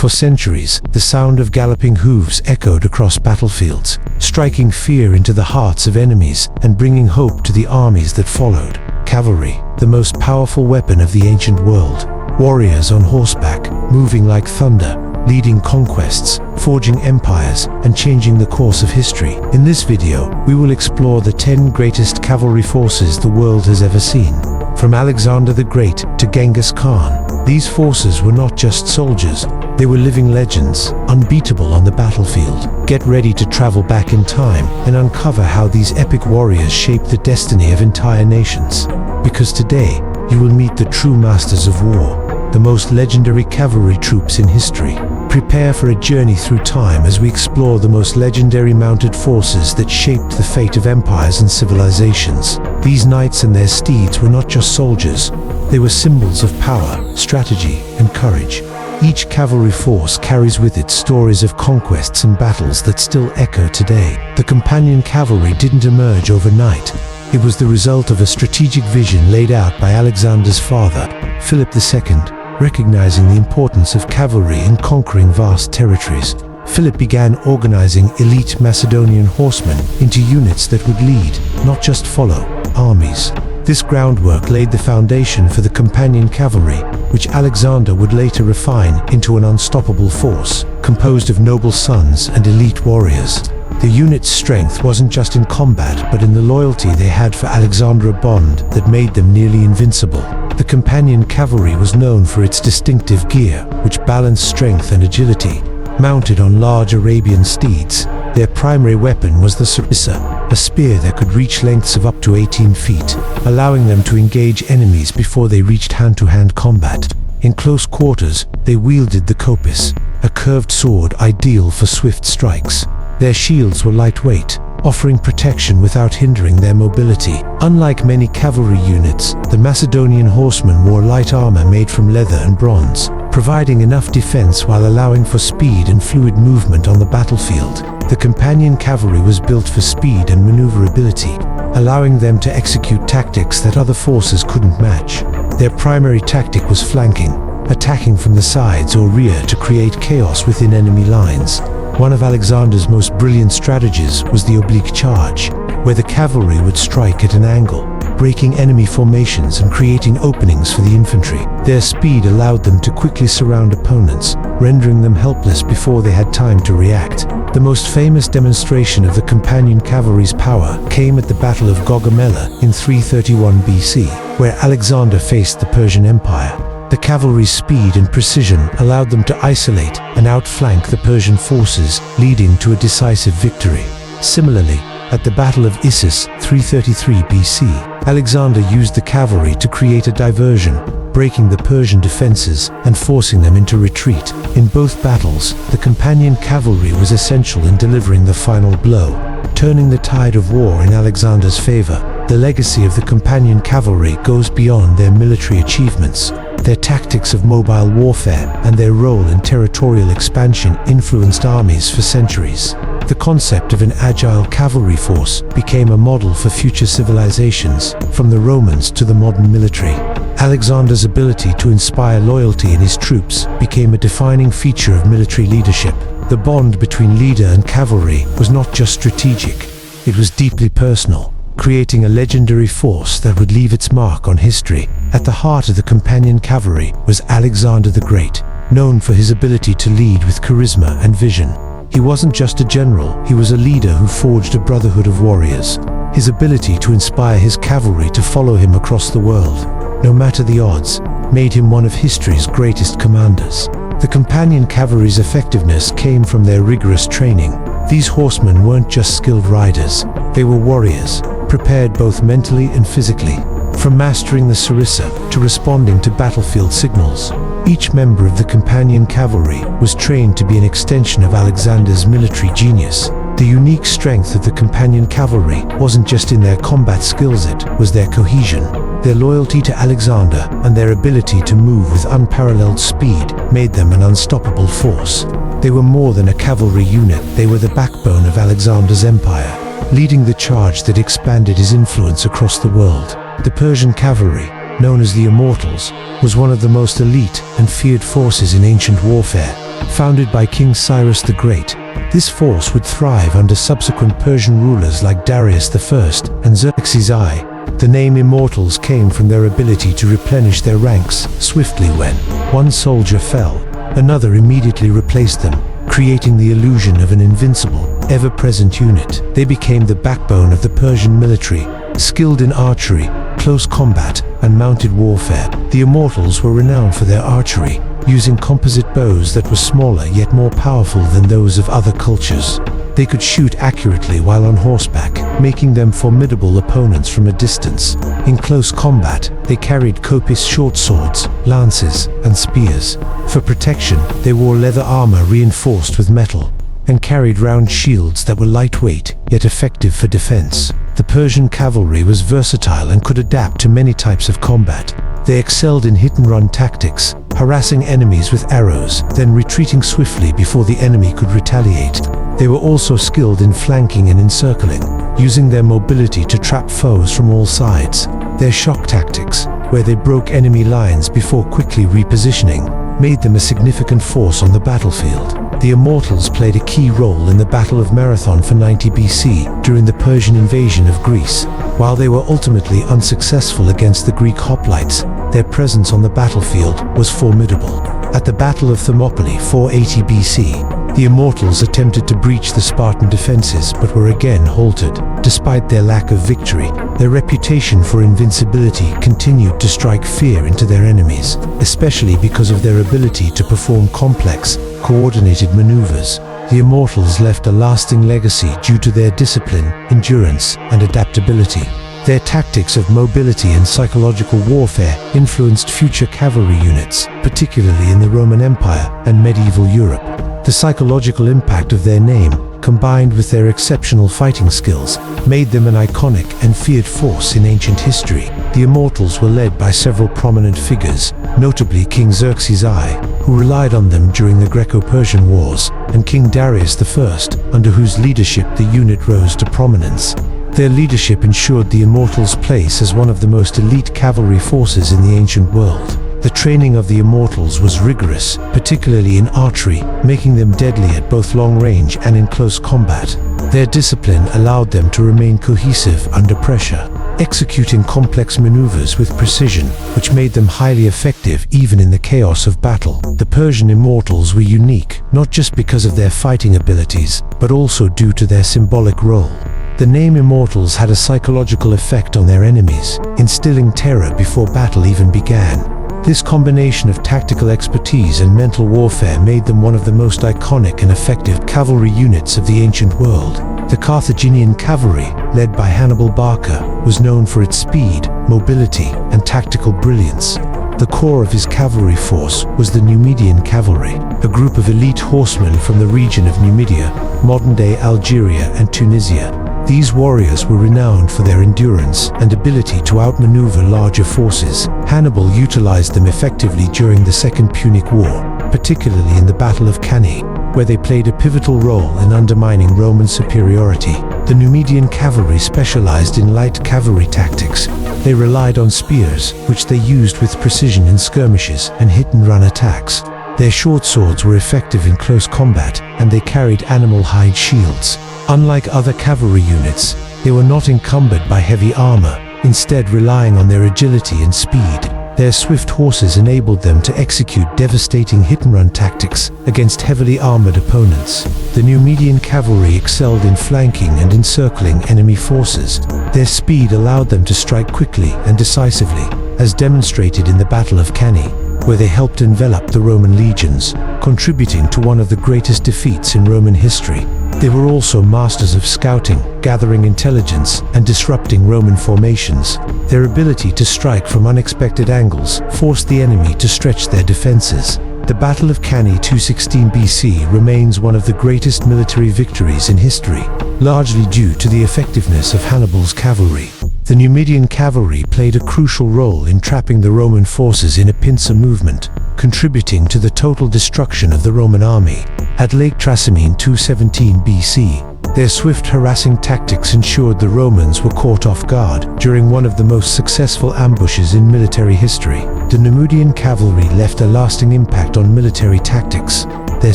For centuries, the sound of galloping hooves echoed across battlefields, striking fear into the hearts of enemies and bringing hope to the armies that followed. Cavalry, the most powerful weapon of the ancient world. Warriors on horseback, moving like thunder, leading conquests, forging empires, and changing the course of history. In this video, we will explore the 10 greatest cavalry forces the world has ever seen. From Alexander the Great to Genghis Khan, these forces were not just soldiers, they were living legends, unbeatable on the battlefield. Get ready to travel back in time and uncover how these epic warriors shaped the destiny of entire nations. Because today, you will meet the true masters of war, the most legendary cavalry troops in history. Prepare for a journey through time as we explore the most legendary mounted forces that shaped the fate of empires and civilizations. These knights and their steeds were not just soldiers, they were symbols of power, strategy, and courage. Each cavalry force carries with it stories of conquests and battles that still echo today. The companion cavalry didn't emerge overnight. It was the result of a strategic vision laid out by Alexander's father, Philip II. Recognizing the importance of cavalry in conquering vast territories, Philip began organizing elite Macedonian horsemen into units that would lead, not just follow, armies. This groundwork laid the foundation for the companion cavalry, which Alexander would later refine into an unstoppable force, composed of noble sons and elite warriors. The unit's strength wasn't just in combat, but in the loyalty they had for Alexander, a bond that made them nearly invincible. The companion cavalry was known for its distinctive gear, which balanced strength and agility. Mounted on large Arabian steeds, their primary weapon was the sarissa, a spear that could reach lengths of up to 18 feet, allowing them to engage enemies before they reached hand-to-hand combat. In close quarters, they wielded the kopis, a curved sword ideal for swift strikes. Their shields were lightweight, offering protection without hindering their mobility. Unlike many cavalry units, the Macedonian horsemen wore light armor made from leather and bronze, providing enough defense while allowing for speed and fluid movement on the battlefield. The companion cavalry was built for speed and maneuverability, allowing them to execute tactics that other forces couldn't match. Their primary tactic was flanking, attacking from the sides or rear to create chaos within enemy lines. One of Alexander's most brilliant strategies was the oblique charge, where the cavalry would strike at an angle, breaking enemy formations and creating openings for the infantry. Their speed allowed them to quickly surround opponents, rendering them helpless before they had time to react. The most famous demonstration of the companion cavalry's power came at the Battle of Gaugamela in 331 BC, where Alexander faced the Persian Empire. The cavalry's speed and precision allowed them to isolate and outflank the Persian forces, leading to a decisive victory. Similarly, at the Battle of Issus, 333 BC, Alexander used the cavalry to create a diversion, breaking the Persian defenses and forcing them into retreat. In both battles, the companion cavalry was essential in delivering the final blow, turning the tide of war in Alexander's favor. The legacy of the companion cavalry goes beyond their military achievements. Their tactics of mobile warfare and their role in territorial expansion influenced armies for centuries. The concept of an agile cavalry force became a model for future civilizations, from the Romans to the modern military. Alexander's ability to inspire loyalty in his troops became a defining feature of military leadership. The bond between leader and cavalry was not just strategic, it was deeply personal, creating a legendary force that would leave its mark on history. At the heart of the companion cavalry was Alexander the Great, known for his ability to lead with charisma and vision. He wasn't just a general, he was a leader who forged a brotherhood of warriors. His ability to inspire his cavalry to follow him across the world, no matter the odds, made him one of history's greatest commanders. The companion cavalry's effectiveness came from their rigorous training. These horsemen weren't just skilled riders, they were warriors, prepared both mentally and physically. From mastering the sarissa to responding to battlefield signals, each member of the companion cavalry was trained to be an extension of Alexander's military genius. The unique strength of the companion cavalry wasn't just in their combat skills, it was their cohesion. Their loyalty to Alexander and their ability to move with unparalleled speed made them an unstoppable force. They were more than a cavalry unit, they were the backbone of Alexander's empire, leading the charge that expanded his influence across the world. The Persian cavalry, known as the Immortals, was one of the most elite and feared forces in ancient warfare. Founded by King Cyrus the Great, this force would thrive under subsequent Persian rulers like Darius I and Xerxes I. The name Immortals came from their ability to replenish their ranks swiftly. When one soldier fell, another immediately replaced them, creating the illusion of an invincible, ever-present unit. They became the backbone of the Persian military, skilled in archery, close combat, and mounted warfare. The Immortals were renowned for their archery, using composite bows that were smaller yet more powerful than those of other cultures. They could shoot accurately while on horseback, making them formidable opponents from a distance. In close combat, they carried copious short swords, lances, and spears. For protection, they wore leather armor reinforced with metal, and carried round shields that were lightweight yet effective for defense. The Persian cavalry was versatile and could adapt to many types of combat. They excelled in hit-and-run tactics, harassing enemies with arrows, then retreating swiftly before the enemy could retaliate. They were also skilled in flanking and encircling, using their mobility to trap foes from all sides. Their shock tactics, where they broke enemy lines before quickly repositioning, made them a significant force on the battlefield. The Immortals played a key role in the Battle of Marathon for 90 BC during the Persian invasion of Greece. While they were ultimately unsuccessful against the Greek hoplites, their presence on the battlefield was formidable. At the Battle of Thermopylae 480 BC, the Immortals attempted to breach the Spartan defenses but were again halted. Despite their lack of victory, their reputation for invincibility continued to strike fear into their enemies, especially because of their ability to perform complex, coordinated maneuvers. The Immortals left a lasting legacy due to their discipline, endurance, and adaptability. Their tactics of mobility and psychological warfare influenced future cavalry units, particularly in the Roman Empire and medieval Europe. The psychological impact of their name, combined with their exceptional fighting skills, made them an iconic and feared force in ancient history. The Immortals were led by several prominent figures, notably King Xerxes I, who relied on them during the Greco-Persian Wars, and King Darius I, under whose leadership the unit rose to prominence. Their leadership ensured the Immortals' place as one of the most elite cavalry forces in the ancient world. The training of the Immortals was rigorous, particularly in archery, making them deadly at both long range and in close combat. Their discipline allowed them to remain cohesive under pressure, executing complex maneuvers with precision, which made them highly effective even in the chaos of battle. The Persian Immortals were unique, not just because of their fighting abilities, but also due to their symbolic role. The name Immortals had a psychological effect on their enemies, instilling terror before battle even began. This combination of tactical expertise and mental warfare made them one of the most iconic and effective cavalry units of the ancient world. The Carthaginian cavalry, led by Hannibal Barca, was known for its speed, mobility, and tactical brilliance. The core of his cavalry force was the Numidian cavalry, a group of elite horsemen from the region of Numidia, modern-day Algeria and Tunisia. These warriors were renowned for their endurance and ability to outmaneuver larger forces. Hannibal utilized them effectively during the Second Punic War, particularly in the Battle of Cannae, where they played a pivotal role in undermining Roman superiority. The Numidian cavalry specialized in light cavalry tactics. They relied on spears, which they used with precision in skirmishes and hit-and-run attacks. Their short swords were effective in close combat, and they carried animal hide shields. Unlike other cavalry units, they were not encumbered by heavy armor, instead relying on their agility and speed. Their swift horses enabled them to execute devastating hit-and-run tactics against heavily armored opponents. The Numidian cavalry excelled in flanking and encircling enemy forces. Their speed allowed them to strike quickly and decisively, as demonstrated in the Battle of Cannae, where they helped envelop the Roman legions, contributing to one of the greatest defeats in Roman history. They were also masters of scouting, gathering intelligence, and disrupting Roman formations. Their ability to strike from unexpected angles forced the enemy to stretch their defenses. The Battle of Cannae 216 BC remains one of the greatest military victories in history, largely due to the effectiveness of Hannibal's cavalry. The Numidian cavalry played a crucial role in trapping the Roman forces in a pincer movement, contributing to the total destruction of the Roman army. At Lake Trasimene 217 BC, their swift harassing tactics ensured the Romans were caught off guard during one of the most successful ambushes in military history. The Numidian cavalry left a lasting impact on military tactics. Their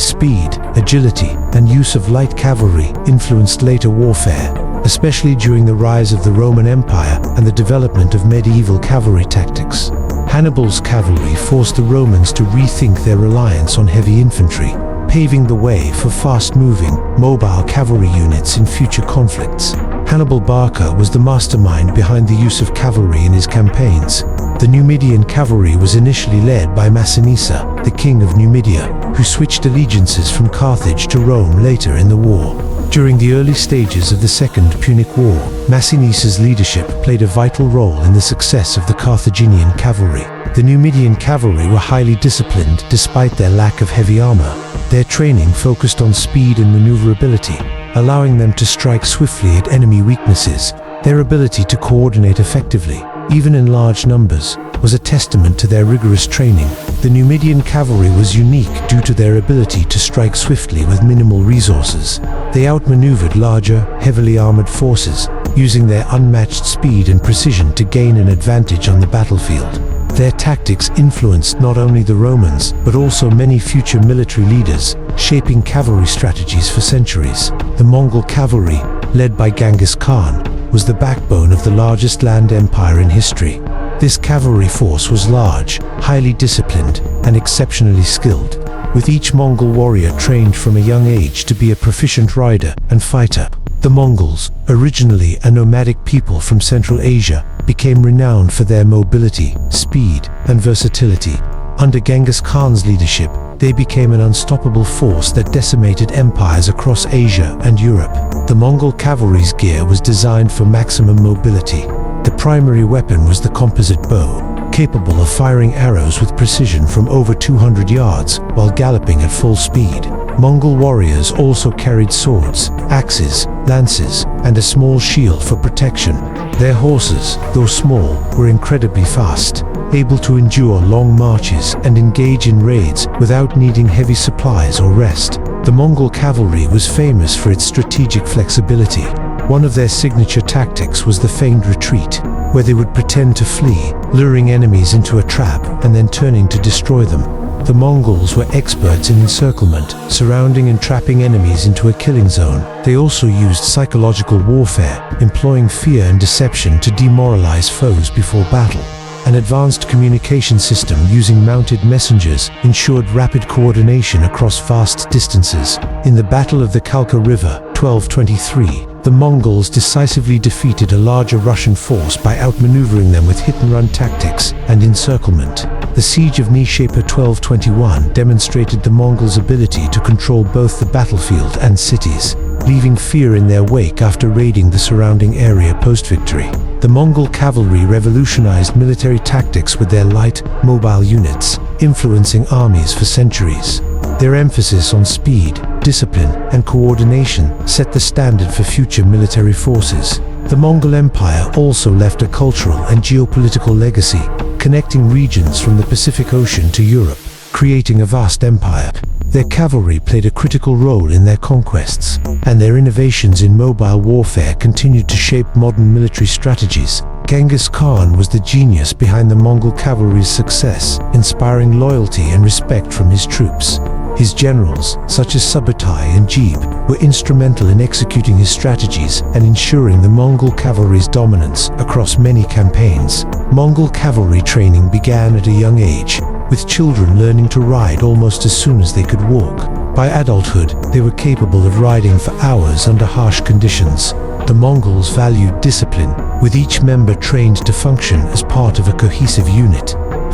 speed, agility, and use of light cavalry influenced later warfare, especially during the rise of the Roman Empire and the development of medieval cavalry tactics. Hannibal's cavalry forced the Romans to rethink their reliance on heavy infantry, paving the way for fast-moving, mobile cavalry units in future conflicts. Hannibal Barca was the mastermind behind the use of cavalry in his campaigns. The Numidian cavalry was initially led by Massinissa, the king of Numidia, who switched allegiances from Carthage to Rome later in the war. During the early stages of the Second Punic War, Massinissa's leadership played a vital role in the success of the Carthaginian cavalry. The Numidian cavalry were highly disciplined despite their lack of heavy armor. Their training focused on speed and maneuverability, allowing them to strike swiftly at enemy weaknesses. Their ability to coordinate effectively, even in large numbers, was a testament to their rigorous training. The Numidian cavalry was unique due to their ability to strike swiftly with minimal resources. They outmaneuvered larger, heavily armored forces, using their unmatched speed and precision to gain an advantage on the battlefield. Their tactics influenced not only the Romans, but also many future military leaders, shaping cavalry strategies for centuries. The Mongol cavalry, led by Genghis Khan, was the backbone of the largest land empire in history. This cavalry force was large, highly disciplined, and exceptionally skilled, with each Mongol warrior trained from a young age to be a proficient rider and fighter. The Mongols, originally a nomadic people from Central Asia, became renowned for their mobility, speed, and versatility. Under Genghis Khan's leadership, they became an unstoppable force that decimated empires across Asia and Europe. The Mongol cavalry's gear was designed for maximum mobility. The primary weapon was the composite bow, capable of firing arrows with precision from over 200 yards while galloping at full speed. Mongol warriors also carried swords, axes, lances, and a small shield for protection. Their horses, though small, were incredibly fast, able to endure long marches and engage in raids without needing heavy supplies or rest. The Mongol cavalry was famous for its strategic flexibility. One of their signature tactics was the feigned retreat, where they would pretend to flee, luring enemies into a trap and then turning to destroy them. The Mongols were experts in encirclement, surrounding and trapping enemies into a killing zone. They also used psychological warfare, employing fear and deception to demoralize foes before battle. An advanced communication system using mounted messengers ensured rapid coordination across vast distances. In the Battle of the Khalsa River, 1223, the Mongols decisively defeated a larger Russian force by outmaneuvering them with hit-and-run tactics and encirclement. The Siege of Reshaped 1221 demonstrated the Mongols' ability to control both the battlefield and cities, leaving fear in their wake after raiding the surrounding area post-victory. The Mongol cavalry revolutionized military tactics with their light, mobile units, influencing armies for centuries. Their emphasis on speed, discipline, and coordination set the standard for future military forces. The Mongol Empire also left a cultural and geopolitical legacy, connecting regions from the Pacific Ocean to Europe, creating a vast empire. Their cavalry played a critical role in their conquests, and their innovations in mobile warfare continued to shape modern military strategies. Genghis Khan was the genius behind the Mongol cavalry's success, inspiring loyalty and respect from his troops. His generals, such as Subutai and Jeeb, were instrumental in executing his strategies and ensuring the Mongol cavalry's dominance across many campaigns. Mongol cavalry training began at a young age, with children learning to ride almost as soon as they could walk. By adulthood, they were capable of riding for hours under harsh conditions. The Mongols valued discipline, with each member trained to function as part of a cohesive unit,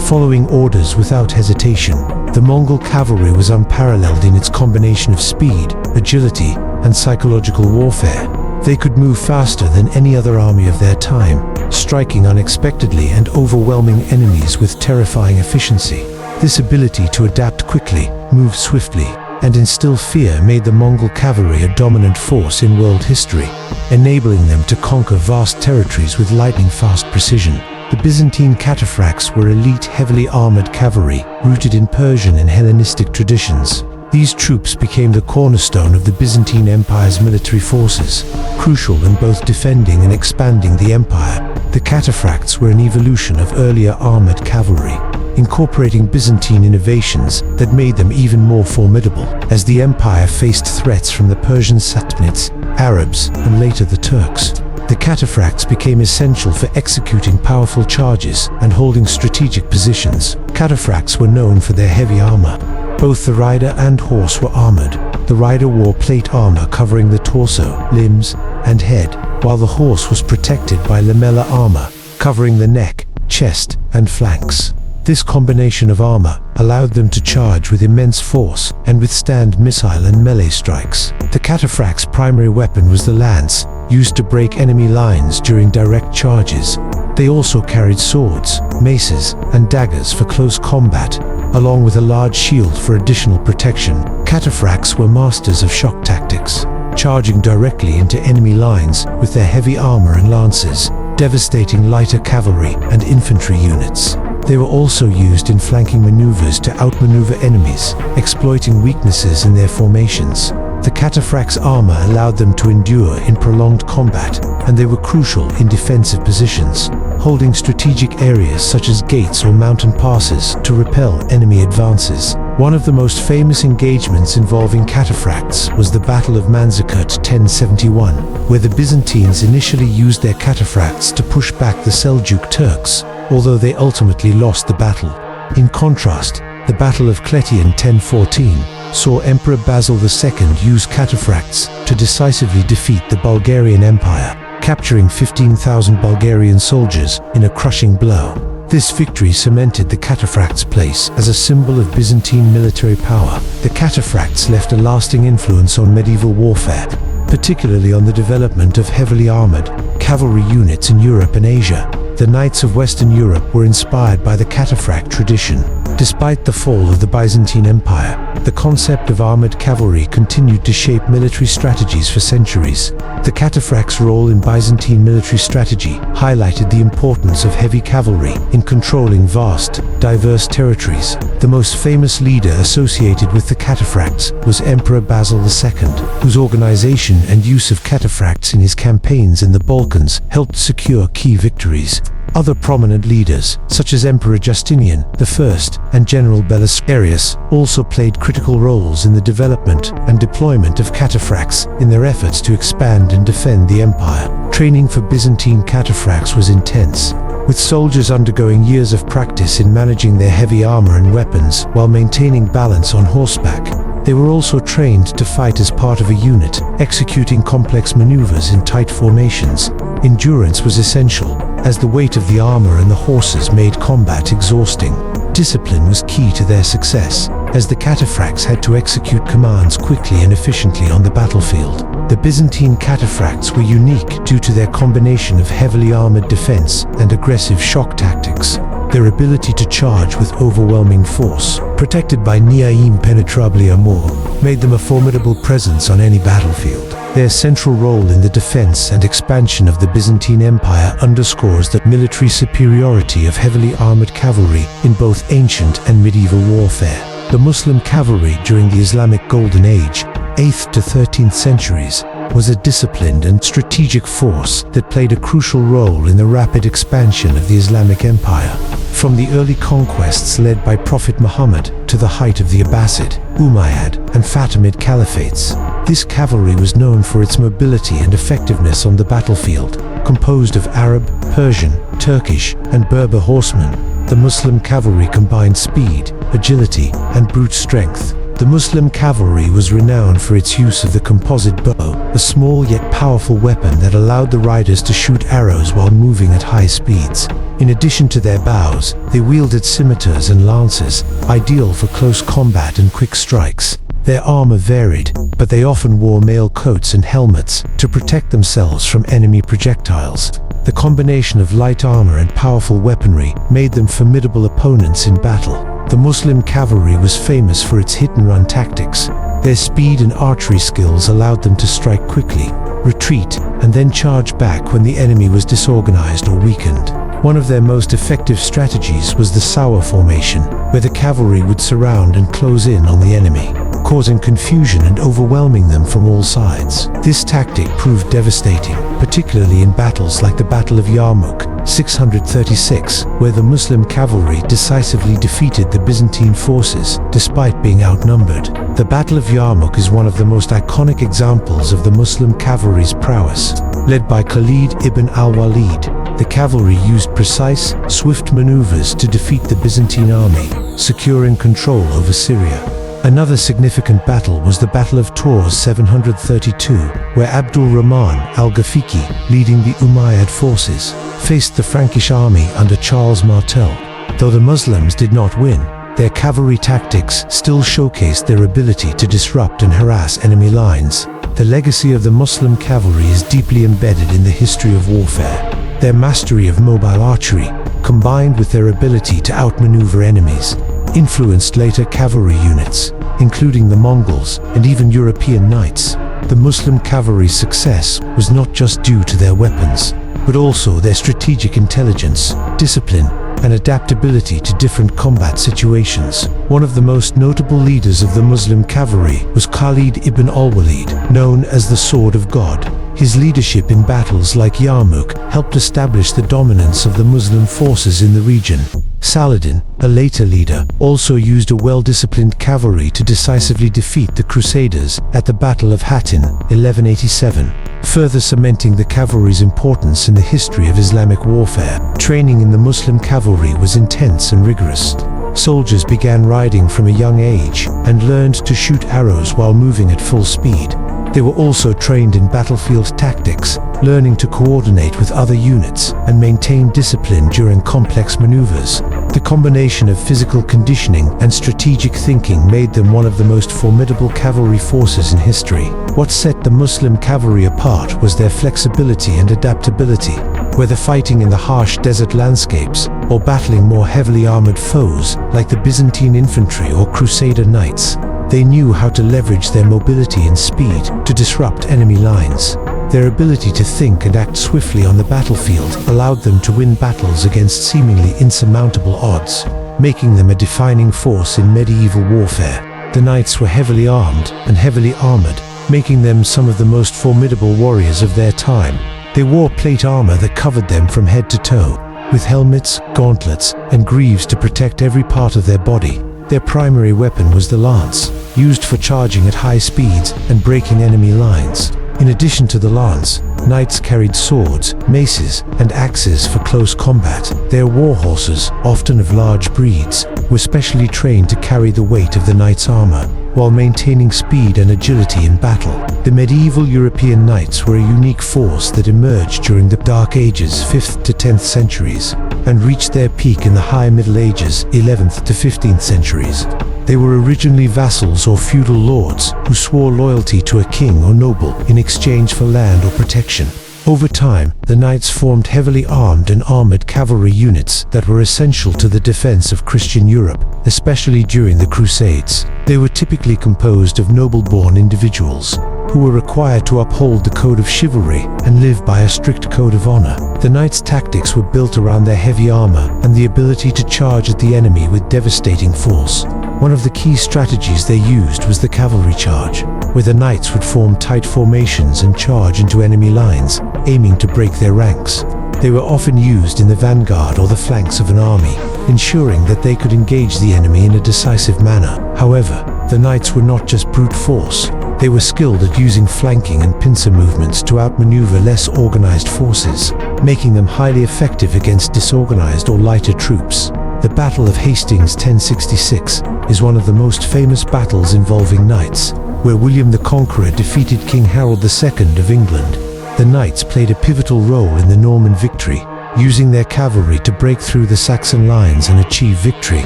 following orders without hesitation. The Mongol cavalry was unparalleled in its combination of speed, agility, and psychological warfare. They could move faster than any other army of their time, striking unexpectedly and overwhelming enemies with terrifying efficiency. This ability to adapt quickly, move swiftly, and instill fear made the Mongol cavalry a dominant force in world history, enabling them to conquer vast territories with lightning-fast precision. The Byzantine Cataphracts were elite, heavily armored cavalry, rooted in Persian and Hellenistic traditions. These troops became the cornerstone of the Byzantine Empire's military forces, crucial in both defending and expanding the empire. The Cataphracts were an evolution of earlier armored cavalry, incorporating Byzantine innovations that made them even more formidable. As the empire faced threats from the Persian Sassanids, Arabs, and later the Turks, the Cataphracts became essential for executing powerful charges and holding strategic positions. Cataphracts were known for their heavy armor. Both the rider and horse were armored. The rider wore plate armor covering the torso, limbs, and head, while the horse was protected by lamellar armor covering the neck, chest, and flanks. This combination of armor allowed them to charge with immense force and withstand missile and melee strikes. The Cataphracts' primary weapon was the lance, used to break enemy lines during direct charges. They also carried swords, maces, and daggers for close combat, along with a large shield for additional protection. Cataphracts were masters of shock tactics, charging directly into enemy lines with their heavy armor and lances, devastating lighter cavalry and infantry units. They were also used in flanking maneuvers to outmaneuver enemies, exploiting weaknesses in their formations. The Cataphracts' armor allowed them to endure in prolonged combat, and they were crucial in defensive positions, holding strategic areas such as gates or mountain passes to repel enemy advances. One of the most famous engagements involving Cataphracts was the Battle of Manzikert 1071, where the Byzantines initially used their Cataphracts to push back the Seljuk Turks, although they ultimately lost the battle. In contrast, the Battle of Cletian 1014 saw Emperor Basil II use Cataphracts to decisively defeat the Bulgarian Empire, capturing 15,000 Bulgarian soldiers in a crushing blow. This victory cemented the Cataphracts' place as a symbol of Byzantine military power. The Cataphracts left a lasting influence on medieval warfare, particularly on the development of heavily armored cavalry units in Europe and Asia. The knights of Western Europe were inspired by the Cataphract tradition. Despite the fall of the Byzantine Empire, the concept of armored cavalry continued to shape military strategies for centuries. The Cataphracts' role in Byzantine military strategy highlighted the importance of heavy cavalry in controlling vast, diverse territories. The most famous leader associated with the Cataphracts was Emperor Basil II, whose organization and use of Cataphracts in his campaigns in the Balkans helped secure key victories. Other prominent leaders, such as Emperor Justinian I and General Belisarius, also played critical roles in the development and deployment of Cataphracts in their efforts to expand and defend the empire. Training for Byzantine Cataphracts was intense, with soldiers undergoing years of practice in managing their heavy armor and weapons while maintaining balance on horseback. They were also trained to fight as part of a unit, executing complex maneuvers in tight formations. Endurance was essential, as the weight of the armor and the horses made combat exhausting. Discipline was key to their success, as the Cataphracts had to execute commands quickly and efficiently on the battlefield. The Byzantine Cataphracts were unique due to their combination of heavily armored defense and aggressive shock tactics. Their ability to charge with overwhelming force, protected by Niaim Penetrabili Armor, made them a formidable presence on any battlefield. Their central role in the defense and expansion of the Byzantine Empire underscores the military superiority of heavily armored cavalry in both ancient and medieval warfare. The Muslim cavalry during the Islamic Golden Age, 8th to 13th centuries, was a disciplined and strategic force that played a crucial role in the rapid expansion of the Islamic Empire. From the early conquests led by Prophet Muhammad to the height of the Abbasid, Umayyad, and Fatimid caliphates, this cavalry was known for its mobility and effectiveness on the battlefield. Composed of Arab, Persian, Turkish, and Berber horsemen, the Muslim cavalry combined speed, agility, and brute strength. The Muslim cavalry was renowned for its use of the composite bow, a small yet powerful weapon that allowed the riders to shoot arrows while moving at high speeds. In addition to their bows, they wielded scimitars and lances, ideal for close combat and quick strikes. Their armor varied, but they often wore mail coats and helmets to protect themselves from enemy projectiles. The combination of light armor and powerful weaponry made them formidable opponents in battle. The Muslim cavalry was famous for its hit-and-run tactics. Their speed and archery skills allowed them to strike quickly, retreat, and then charge back when the enemy was disorganized or weakened. One of their most effective strategies was the Sauer formation, where the cavalry would surround and close in on the enemy. causing confusion and overwhelming them from all sides. This tactic proved devastating, particularly in battles like the Battle of Yarmouk, 636, where the Muslim cavalry decisively defeated the Byzantine forces, despite being outnumbered. The Battle of Yarmouk is one of the most iconic examples of the Muslim cavalry's prowess. Led by Khalid ibn al-Walid, the cavalry used precise, swift maneuvers to defeat the Byzantine army, securing control over Syria. Another significant battle was the Battle of Tours 732, where Abdul Rahman al-Ghafiqi, leading the Umayyad forces, faced the Frankish army under Charles Martel. Though the Muslims did not win, their cavalry tactics still showcased their ability to disrupt and harass enemy lines. The legacy of the Muslim cavalry is deeply embedded in the history of warfare. Their mastery of mobile archery, combined with their ability to outmaneuver enemies, influenced later cavalry units, including the Mongols and even European knights. The Muslim cavalry's success was not just due to their weapons, but also their strategic intelligence, discipline, and adaptability to different combat situations. One of the most notable leaders of the Muslim cavalry was Khalid ibn al-Walid, known as the Sword of God. His leadership in battles like Yarmouk helped establish the dominance of the Muslim forces in the region. Saladin, a later leader, also used a well-disciplined cavalry to decisively defeat the Crusaders at the Battle of Hattin, 1187, further cementing the cavalry's importance in the history of Islamic warfare. Training in the Muslim cavalry was intense and rigorous. Soldiers began riding from a young age and learned to shoot arrows while moving at full speed. They were also trained in battlefield tactics, learning to coordinate with other units and maintain discipline during complex maneuvers. The combination of physical conditioning and strategic thinking made them one of the most formidable cavalry forces in history. What set the Muslim cavalry apart was their flexibility and adaptability. Whether fighting in the harsh desert landscapes or battling more heavily armored foes like the Byzantine infantry or Crusader knights, they knew how to leverage their mobility and speed to disrupt enemy lines. Their ability to think and act swiftly on the battlefield allowed them to win battles against seemingly insurmountable odds, making them a defining force in medieval warfare. The knights were heavily armed and heavily armored, making them some of the most formidable warriors of their time. They wore plate armor that covered them from head to toe, with helmets, gauntlets, and greaves to protect every part of their body. Their primary weapon was the lance, used for charging at high speeds and breaking enemy lines. In addition to the lance, knights carried swords, maces, and axes for close combat. Their war horses, often of large breeds, were specially trained to carry the weight of the knight's armor, while maintaining speed and agility in battle. The medieval European knights were a unique force that emerged during the Dark Ages, 5th to 10th centuries, and reached their peak in the High Middle Ages, 11th to 15th centuries. They were originally vassals or feudal lords who swore loyalty to a king or noble in exchange for land or protection. Over time, the knights formed heavily armed and armored cavalry units that were essential to the defense of Christian Europe, especially during the Crusades. They were typically composed of noble-born individuals who were required to uphold the code of chivalry and live by a strict code of honor. The knights' tactics were built around their heavy armor and the ability to charge at the enemy with devastating force. One of the key strategies they used was the cavalry charge, where the knights would form tight formations and charge into enemy lines, aiming to break their ranks. They were often used in the vanguard or the flanks of an army, ensuring that they could engage the enemy in a decisive manner. However, the knights were not just brute force. They were skilled at using flanking and pincer movements to outmaneuver less organized forces, making them highly effective against disorganized or lighter troops. The Battle of Hastings 1066 is one of the most famous battles involving knights, where William the Conqueror defeated King Harold II of England. The knights played a pivotal role in the Norman victory, using their cavalry to break through the Saxon lines and achieve victory.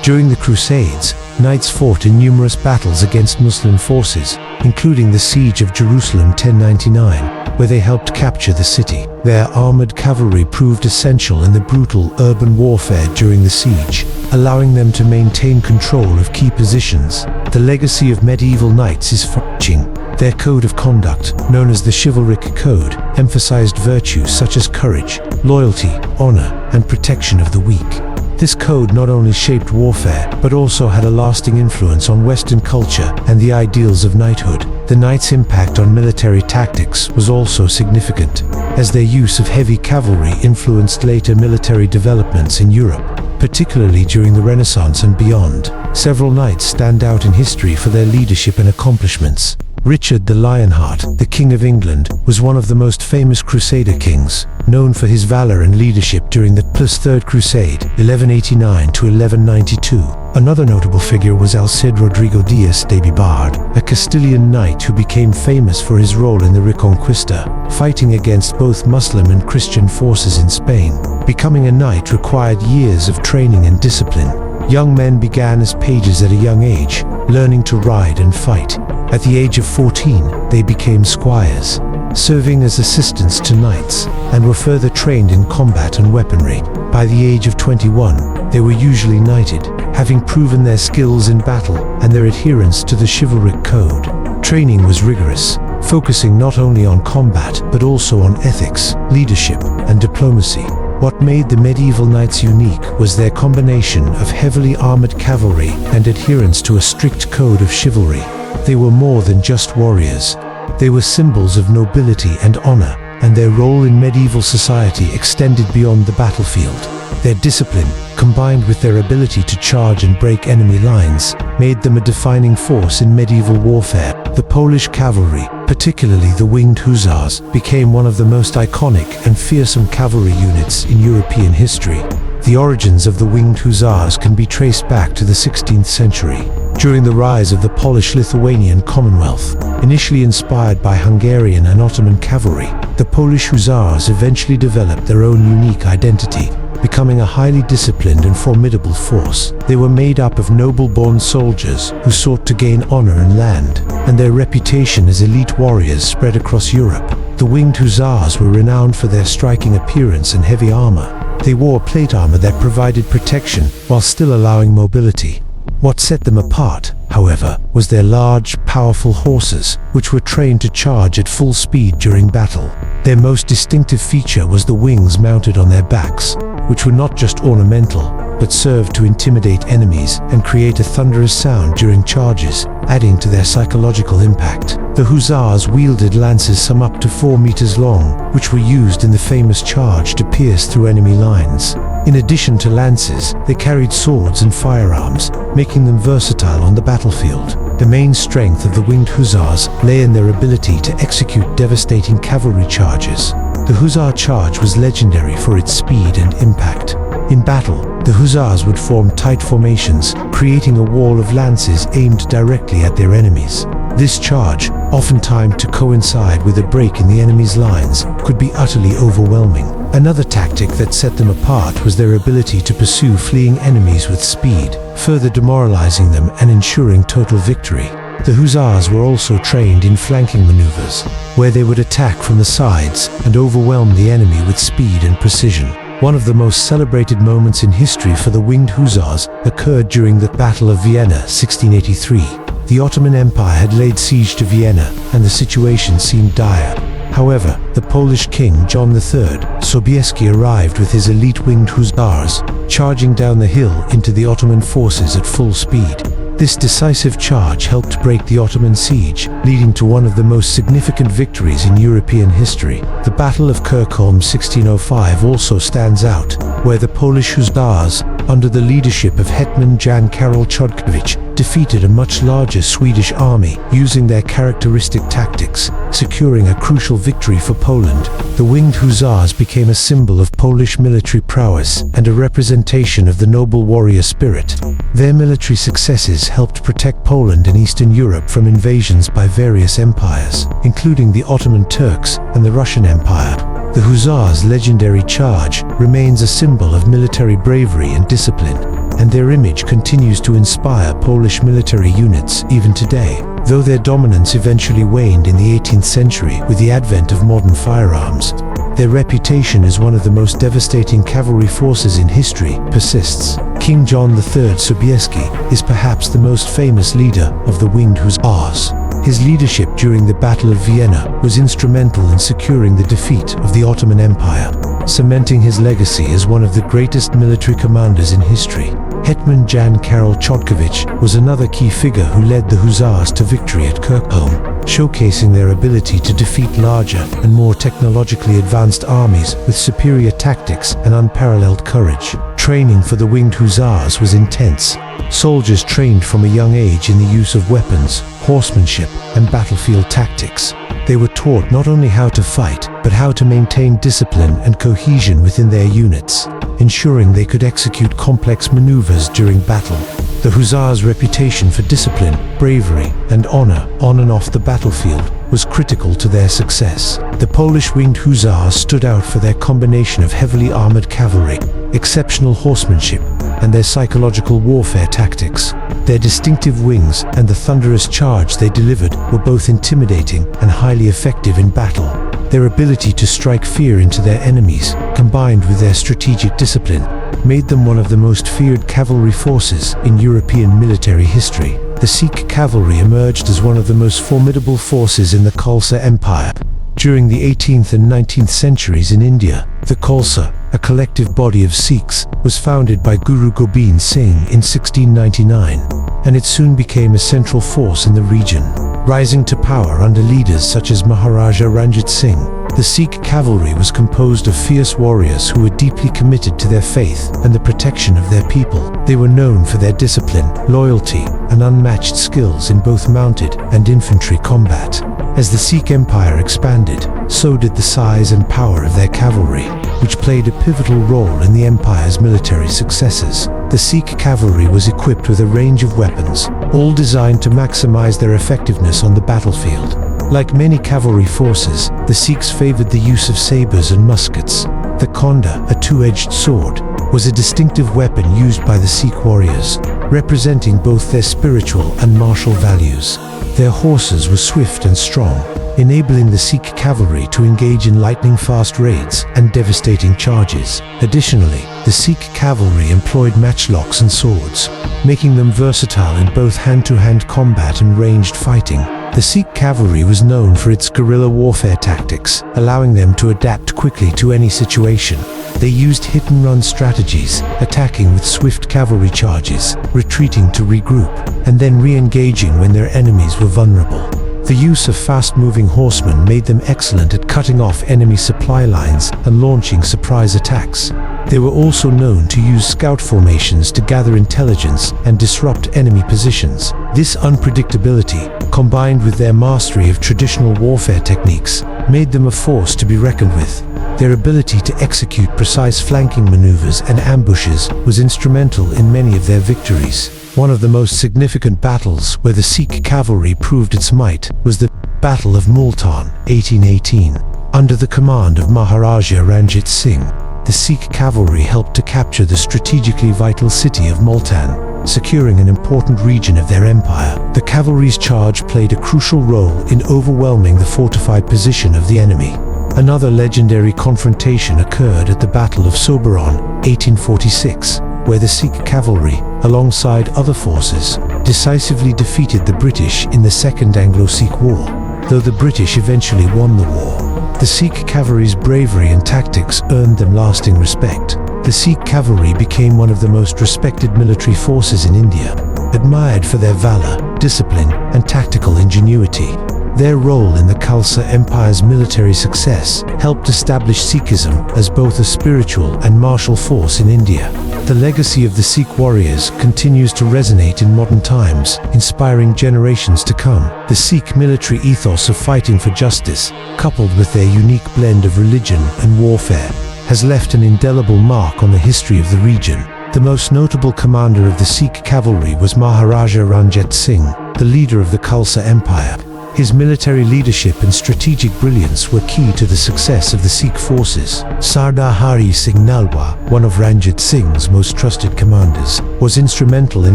During the Crusades, knights fought in numerous battles against Muslim forces, including the Siege of Jerusalem 1099, where they helped capture the city. Their armored cavalry proved essential in the brutal urban warfare during the siege, allowing them to maintain control of key positions. The legacy of medieval knights is far-reaching. Their code of conduct, known as the chivalric code, emphasized virtues such as courage, loyalty, honor, and protection of the weak. This code not only shaped warfare, but also had a lasting influence on Western culture and the ideals of knighthood. The knights' impact on military tactics was also significant, as their use of heavy cavalry influenced later military developments in Europe, particularly during the Renaissance and beyond. Several knights stand out in history for their leadership and accomplishments. Richard the Lionheart, the King of England, was one of the most famous Crusader kings, known for his valor and leadership during the Third Crusade, 1189 to 1192. Another notable figure was El Cid Rodrigo Diaz de Bibard, a Castilian knight who became famous for his role in the Reconquista, fighting against both Muslim and Christian forces in Spain. Becoming a knight required years of training and discipline. Young men began as pages at a young age, learning to ride and fight. At the age of 14, they became squires, serving as assistants to knights, and were further trained in combat and weaponry. By the age of 21, they were usually knighted, having proven their skills in battle and their adherence to the chivalric code. Training was rigorous, focusing not only on combat but also on ethics, leadership, and diplomacy. What made the medieval knights unique was their combination of heavily armored cavalry and adherence to a strict code of chivalry. They were more than just warriors. They were symbols of nobility and honor, and their role in medieval society extended beyond the battlefield. Their discipline, combined with their ability to charge and break enemy lines, made them a defining force in medieval warfare. The Polish cavalry, particularly the Winged Hussars, became one of the most iconic and fearsome cavalry units in European history. The origins of the Winged Hussars can be traced back to the 16th century, during the rise of the Polish-Lithuanian Commonwealth. Initially inspired by Hungarian and Ottoman cavalry, the Polish Hussars eventually developed their own unique identity, becoming a highly disciplined and formidable force. They were made up of noble-born soldiers who sought to gain honor in land, and their reputation as elite warriors spread across Europe. The Winged Hussars were renowned for their striking appearance and heavy armor. They wore plate armor that provided protection while still allowing mobility. What set them apart, however, was their large, powerful horses, which were trained to charge at full speed during battle. Their most distinctive feature was the wings mounted on their backs, which were not just ornamental, but served to intimidate enemies and create a thunderous sound during charges, adding to their psychological impact. The Hussars wielded lances some up to 4 meters long, which were used in the famous charge to pierce through enemy lines. In addition to lances, they carried swords and firearms, making them versatile on the battlefield. The main strength of the Winged Hussars lay in their ability to execute devastating cavalry charges. The Hussar charge was legendary for its speed and impact. In battle, the Hussars would form tight formations, creating a wall of lances aimed directly at their enemies. This charge, often timed to coincide with a break in the enemy's lines, could be utterly overwhelming. Another tactic that set them apart was their ability to pursue fleeing enemies with speed, further demoralizing them and ensuring total victory. The Hussars were also trained in flanking maneuvers, where they would attack from the sides and overwhelm the enemy with speed and precision. One of the most celebrated moments in history for the Winged Hussars occurred during the Battle of Vienna, 1683. The Ottoman Empire had laid siege to Vienna, and the situation seemed dire. However, the Polish king John III Sobieski arrived with his elite Winged Hussars, charging down the hill into the Ottoman forces at full speed. This decisive charge helped break the Ottoman siege, leading to one of the most significant victories in European history. The Battle of Kirchholm 1605 also stands out, where the Polish Hussars, under the leadership of Hetman Jan Karol Chodkiewicz, defeated a much larger Swedish army using their characteristic tactics, securing a crucial victory for Poland. The Winged Hussars became a symbol of Polish military prowess and a representation of the noble warrior spirit. Their military successes helped protect Poland and Eastern Europe from invasions by various empires, including the Ottoman Turks and the Russian Empire. The Hussars' legendary charge remains a symbol of military bravery and discipline, and their image continues to inspire Polish military units even today. Though their dominance eventually waned in the 18th century with the advent of modern firearms, their reputation as one of the most devastating cavalry forces in history persists. King John III Sobieski is perhaps the most famous leader of the Winged Hussars. His leadership during the Battle of Vienna was instrumental in securing the defeat of the Ottoman Empire, cementing his legacy as one of the greatest military commanders in history. Hetman Jan Karol Chodkiewicz was another key figure who led the Hussars to victory at Kirchholm, showcasing their ability to defeat larger and more technologically advanced armies with superior tactics and unparalleled courage. Training for the Winged Hussars was intense. Soldiers trained from a young age in the use of weapons, horsemanship, and battlefield tactics. They were taught not only how to fight, but how to maintain discipline and cohesion within their units, ensuring they could execute complex maneuvers during battle. The Hussars' reputation for discipline, bravery, and honor on and off the battlefield was critical to their success. The Polish Winged Hussars stood out for their combination of heavily armored cavalry, exceptional horsemanship, and their psychological warfare tactics. Their distinctive wings and the thunderous charge they delivered were both intimidating and highly effective in battle. Their ability to strike fear into their enemies, combined with their strategic discipline, made them one of the most feared cavalry forces in European military history. The Sikh cavalry emerged as one of the most formidable forces in the Khalsa Empire. During the 18th and 19th centuries in India, the Khalsa, a collective body of Sikhs, was founded by Guru Gobind Singh in 1699, and it soon became a central force in the region. Rising to power under leaders such as Maharaja Ranjit Singh, the Sikh cavalry was composed of fierce warriors who were deeply committed to their faith and the protection of their people. They were known for their discipline, loyalty, and unmatched skills in both mounted and infantry combat. As the Sikh Empire expanded, so did the size and power of their cavalry, which played a pivotal role in the empire's military successes. The Sikh cavalry was equipped with a range of weapons, all designed to maximize their effectiveness on the battlefield. Like many cavalry forces, the Sikhs favored the use of sabers and muskets. The Khanda, a two-edged sword, was a distinctive weapon used by the Sikh warriors, representing both their spiritual and martial values. Their horses were swift and strong, enabling the Sikh cavalry to engage in lightning-fast raids and devastating charges. Additionally, the Sikh cavalry employed matchlocks and swords, making them versatile in both hand-to-hand combat and ranged fighting. The Sikh cavalry was known for its guerrilla warfare tactics, allowing them to adapt quickly to any situation. They used hit-and-run strategies, attacking with swift cavalry charges, retreating to regroup, and then re-engaging when their enemies were vulnerable. The use of fast-moving horsemen made them excellent at cutting off enemy supply lines and launching surprise attacks. They were also known to use scout formations to gather intelligence and disrupt enemy positions. This unpredictability, combined with their mastery of traditional warfare techniques, made them a force to be reckoned with. Their ability to execute precise flanking maneuvers and ambushes was instrumental in many of their victories. One of the most significant battles where the Sikh cavalry proved its might was the Battle of Multan, 1818. Under the command of Maharaja Ranjit Singh, the Sikh cavalry helped to capture the strategically vital city of Multan, securing an important region of their empire. The cavalry's charge played a crucial role in overwhelming the fortified position of the enemy. Another legendary confrontation occurred at the Battle of Sobraon, 1846, where the Sikh cavalry, alongside other forces, decisively defeated the British in the Second Anglo-Sikh War. Though the British eventually won the war, the Sikh cavalry's bravery and tactics earned them lasting respect. The Sikh cavalry became one of the most respected military forces in India, admired for their valor, discipline, and tactical ingenuity. Their role in the Khalsa Empire's military success helped establish Sikhism as both a spiritual and martial force in India. The legacy of the Sikh warriors continues to resonate in modern times, inspiring generations to come. The Sikh military ethos of fighting for justice, coupled with their unique blend of religion and warfare, has left an indelible mark on the history of the region. The most notable commander of the Sikh cavalry was Maharaja Ranjit Singh, the leader of the Khalsa Empire. His military leadership and strategic brilliance were key to the success of the Sikh forces. Sardar Hari Singh Nalwa, one of Ranjit Singh's most trusted commanders, was instrumental in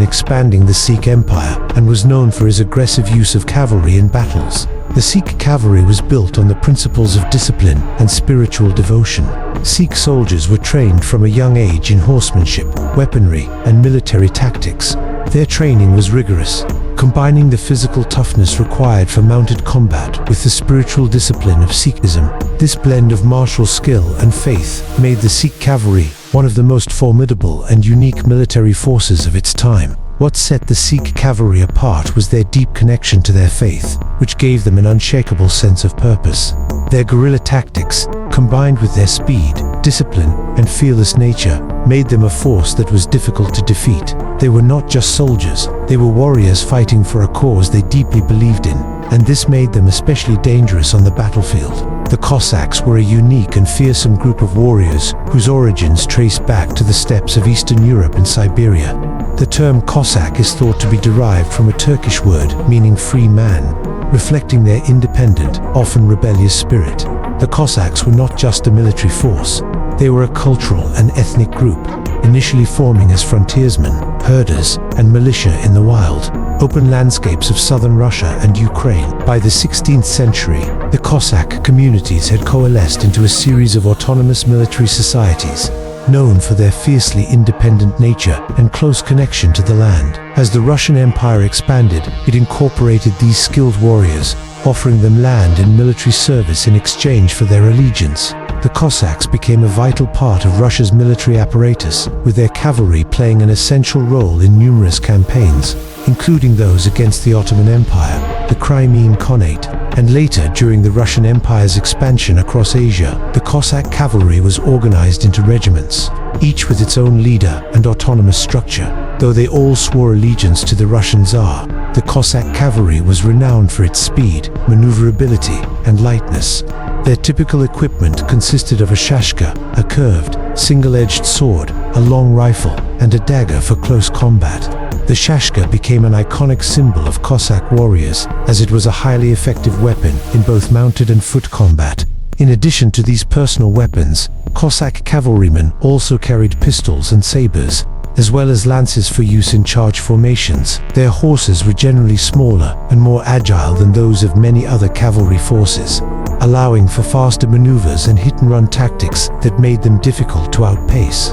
expanding the Sikh Empire and was known for his aggressive use of cavalry in battles. The Sikh cavalry was built on the principles of discipline and spiritual devotion. Sikh soldiers were trained from a young age in horsemanship, weaponry, and military tactics. Their training was rigorous, combining the physical toughness required for mounted combat with the spiritual discipline of Sikhism. This blend of martial skill and faith made the Sikh cavalry one of the most formidable and unique military forces of its time. What set the Sikh cavalry apart was their deep connection to their faith, which gave them an unshakable sense of purpose. Their guerrilla tactics, combined with their speed, discipline, and fearless nature, made them a force that was difficult to defeat. They were not just soldiers, they were warriors fighting for a cause they deeply believed in, and this made them especially dangerous on the battlefield. The Cossacks were a unique and fearsome group of warriors whose origins trace back to the steppes of Eastern Europe and Siberia. The term Cossack is thought to be derived from a Turkish word meaning free man, reflecting their independent, often rebellious spirit. The Cossacks were not just a military force, they were a cultural and ethnic group, initially forming as frontiersmen, herders, and militia in the wild, open landscapes of southern Russia and Ukraine. By the 16th century, the Cossack communities had coalesced into a series of autonomous military societies, known for their fiercely independent nature and close connection to the land. As the Russian Empire expanded, it incorporated these skilled warriors, offering them land and military service in exchange for their allegiance. The Cossacks became a vital part of Russia's military apparatus, with their cavalry playing an essential role in numerous campaigns, including those against the Ottoman Empire, the Crimean Khanate, and later during the Russian Empire's expansion across Asia. The Cossack cavalry was organized into regiments, each with its own leader and autonomous structure. Though they all swore allegiance to the Russian Tsar, the Cossack cavalry was renowned for its speed, maneuverability, and lightness. Their typical equipment consisted of a shashka, a curved, single-edged sword, a long rifle, and a dagger for close combat. The shashka became an iconic symbol of Cossack warriors, as it was a highly effective weapon in both mounted and foot combat. In addition to these personal weapons, Cossack cavalrymen also carried pistols and sabers, as well as lances for use in charge formations. Their horses were generally smaller and more agile than those of many other cavalry forces, allowing for faster maneuvers and hit-and-run tactics that made them difficult to outpace.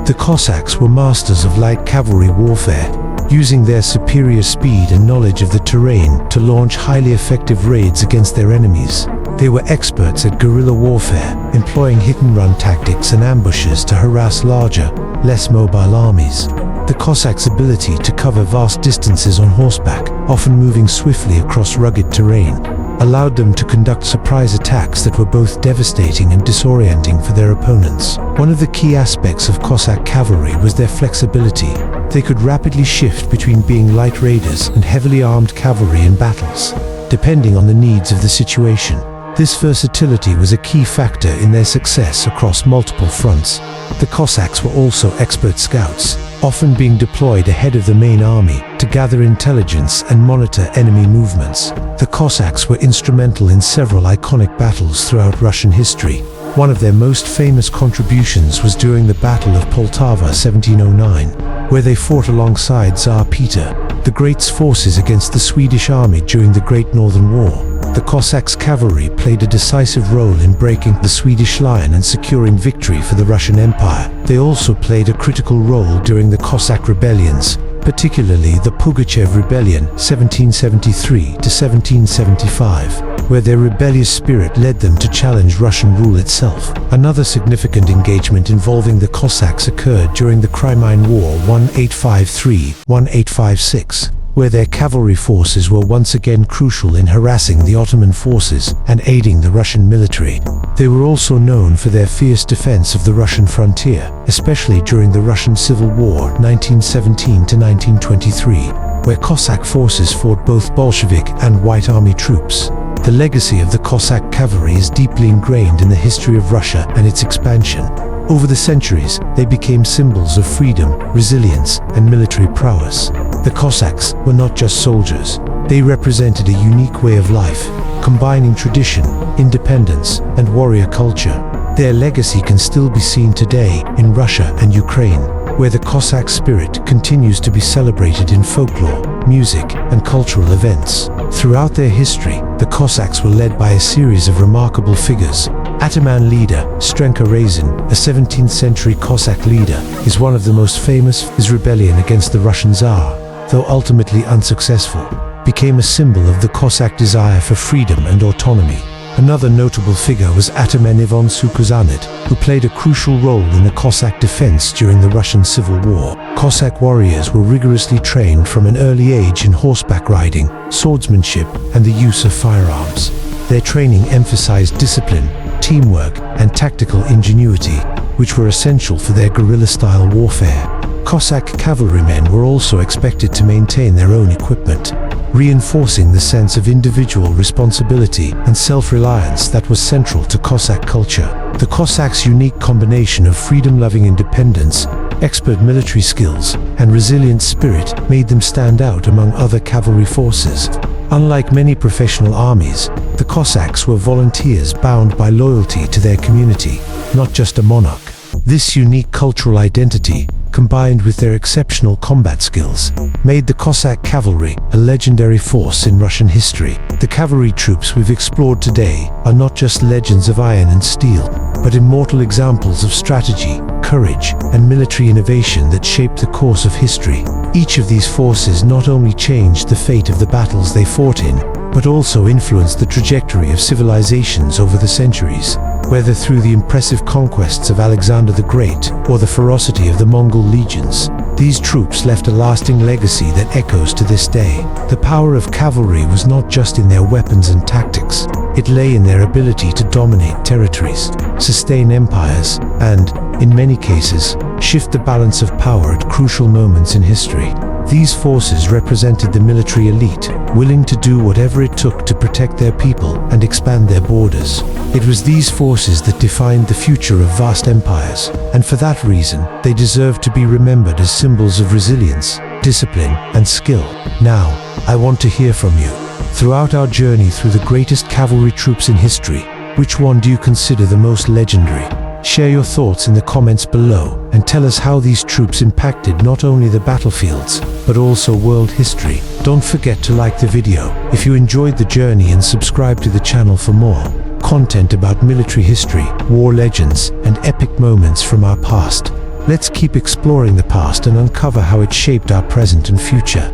The Cossacks were masters of light cavalry warfare, using their superior speed and knowledge of the terrain to launch highly effective raids against their enemies. They were experts at guerrilla warfare, employing hit-and-run tactics and ambushes to harass larger, less mobile armies. The Cossacks' ability to cover vast distances on horseback, often moving swiftly across rugged terrain, allowed them to conduct surprise attacks that were both devastating and disorienting for their opponents. One of the key aspects of Cossack cavalry was their flexibility. They could rapidly shift between being light raiders and heavily armed cavalry in battles, depending on the needs of the situation. This versatility was a key factor in their success across multiple fronts. The Cossacks were also expert scouts, often being deployed ahead of the main army to gather intelligence and monitor enemy movements. The Cossacks were instrumental in several iconic battles throughout Russian history. One of their most famous contributions was during the Battle of Poltava 1709, where they fought alongside Tsar Peter the Great's forces against the Swedish army during the Great Northern War. The Cossacks' cavalry played a decisive role in breaking the Swedish line and securing victory for the Russian Empire. They also played a critical role during the Cossack rebellions, particularly the Pugachev Rebellion 1773 to 1775, where their rebellious spirit led them to challenge Russian rule itself. Another significant engagement involving the Cossacks occurred during the Crimean War 1853-1856, where their cavalry forces were once again crucial in harassing the Ottoman forces and aiding the Russian military. They were also known for their fierce defense of the Russian frontier, especially during the Russian Civil War 1917 to 1923, where Cossack forces fought both Bolshevik and White Army troops. The legacy of the Cossack cavalry is deeply ingrained in the history of Russia and its expansion. Over the centuries, they became symbols of freedom, resilience, and military prowess. The Cossacks were not just soldiers. They represented a unique way of life, combining tradition, independence, and warrior culture. Their legacy can still be seen today in Russia and Ukraine, where the Cossack spirit continues to be celebrated in folklore, music, and cultural events. Throughout their history, the Cossacks were led by a series of remarkable figures, Ataman leader, Strenka Razin, a 17th century Cossack leader, is one of the most famous. His rebellion against the Russian Tsar, though ultimately unsuccessful, became a symbol of the Cossack desire for freedom and autonomy. Another notable figure was Ataman Ivan Sukuzanit, who played a crucial role in the Cossack defense during the Russian Civil War. Cossack warriors were rigorously trained from an early age in horseback riding, swordsmanship, and the use of firearms. Their training emphasized discipline, teamwork, and tactical ingenuity, which were essential for their guerrilla-style warfare. Cossack cavalrymen were also expected to maintain their own equipment, reinforcing the sense of individual responsibility and self-reliance that was central to Cossack culture. The Cossacks' unique combination of freedom-loving independence, expert military skills, and resilient spirit made them stand out among other cavalry forces. Unlike many professional armies, the Cossacks were volunteers bound by loyalty to their community, not just a monarch. This unique cultural identity, combined with their exceptional combat skills, made the Cossack cavalry a legendary force in Russian history. The cavalry troops we've explored today are not just legends of iron and steel, but immortal examples of strategy, courage, and military innovation that shaped the course of history. Each of these forces not only changed the fate of the battles they fought in, but also influenced the trajectory of civilizations over the centuries. Whether through the impressive conquests of Alexander the Great or the ferocity of the Mongol legions, these troops left a lasting legacy that echoes to this day. The power of cavalry was not just in their weapons and tactics. It lay in their ability to dominate territories, sustain empires, and, in many cases, shift the balance of power at crucial moments in history. These forces represented the military elite, willing to do whatever it took to protect their people and expand their borders. It was these forces that defined the future of vast empires, and for that reason, they deserve to be remembered as symbols of resilience, discipline, and skill. Now, I want to hear from you. Throughout our journey through the greatest cavalry troops in history, which one do you consider the most legendary? Share your thoughts in the comments below and tell us how these troops impacted not only the battlefields, but also world history. Don't forget to like the video if you enjoyed the journey and subscribe to the channel for more content about military history, war legends, and epic moments from our past. Let's keep exploring the past and uncover how it shaped our present and future.